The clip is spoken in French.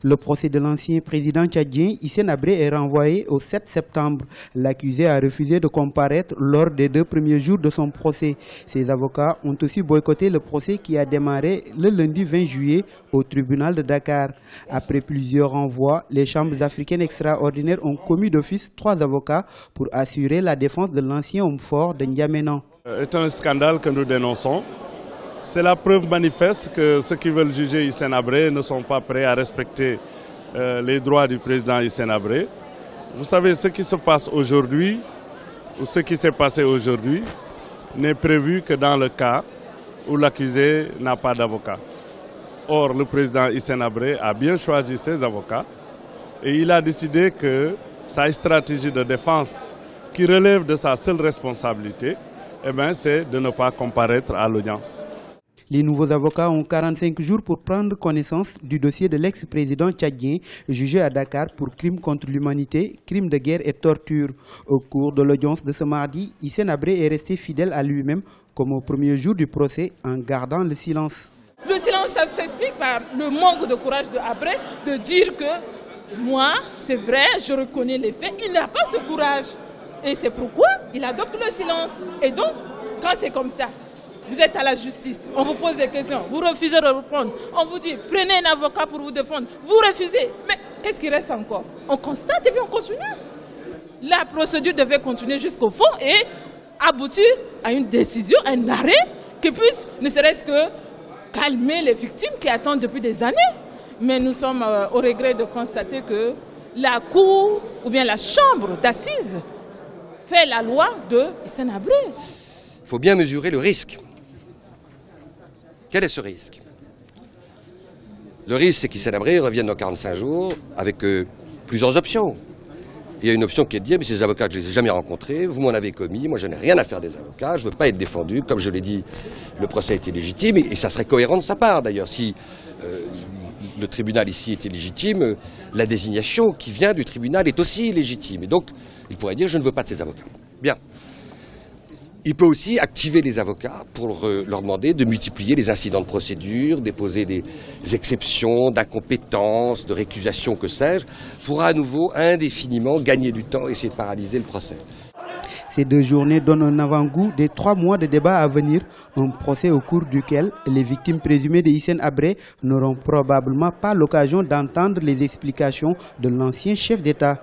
Le procès de l'ancien président tchadien Hissène Habré est renvoyé au 7 septembre. L'accusé a refusé de comparaître lors des 2 premiers jours de son procès. Ses avocats ont aussi boycotté le procès qui a démarré le lundi 20 juillet au tribunal de Dakar. Après plusieurs renvois, les chambres africaines extraordinaires ont commis d'office 3 avocats pour assurer la défense de l'ancien homme fort de N'Djamena. C'est un scandale que nous dénonçons. C'est la preuve manifeste que ceux qui veulent juger Hissène Habré ne sont pas prêts à respecter les droits du président Hissène Habré. Vous savez, ce qui se passe aujourd'hui, ou ce qui s'est passé aujourd'hui, n'est prévu que dans le cas où l'accusé n'a pas d'avocat. Or, le président Hissène Habré a bien choisi ses avocats et il a décidé que sa stratégie de défense, qui relève de sa seule responsabilité, c'est de ne pas comparaître à l'audience. Les nouveaux avocats ont 45 jours pour prendre connaissance du dossier de l'ex-président tchadien jugé à Dakar pour crimes contre l'humanité, crimes de guerre et torture. Au cours de l'audience de ce mardi, Hissène Habré est resté fidèle à lui-même comme au premier jour du procès en gardant le silence. Le silence, ça s'explique par le manque de courage de Habré de dire que moi, c'est vrai, je reconnais les faits, il n'a pas ce courage. Et c'est pourquoi il adopte le silence. Et donc, quand c'est comme ça, vous êtes à la justice, on vous pose des questions, vous refusez de répondre, on vous dit prenez un avocat pour vous défendre, vous refusez. Mais qu'est-ce qui reste encore? On constate et puis on continue. La procédure devait continuer jusqu'au fond et aboutir à une décision, un arrêt qui puisse ne serait-ce que calmer les victimes qui attendent depuis des années. Mais nous sommes au regret de constater que la cour ou bien la chambre d'assises fait la loi de Hissène Habré. Il faut bien mesurer le risque. Quel est ce risque? Le risque, c'est qu'Hissène Habré revienne dans 45 jours avec plusieurs options. Il y a une option qui est de dire, mais ces avocats que je ne les ai jamais rencontrés, vous m'en avez commis, moi je n'ai rien à faire des avocats, je ne veux pas être défendu. Comme je l'ai dit, le procès a été légitime et ça serait cohérent de sa part d'ailleurs. Si le tribunal ici était légitime, la désignation qui vient du tribunal est aussi légitime. Et donc, il pourrait dire, je ne veux pas de ces avocats. Bien. Il peut aussi activer les avocats pour leur demander de multiplier les incidents de procédure, déposer des exceptions d'incompétence, de récusation, que sais-je, pour à nouveau indéfiniment gagner du temps et essayer de paralyser le procès. Ces 2 journées donnent un avant-goût des 3 mois de débat à venir, un procès au cours duquel les victimes présumées de Hissène Habré n'auront probablement pas l'occasion d'entendre les explications de l'ancien chef d'État.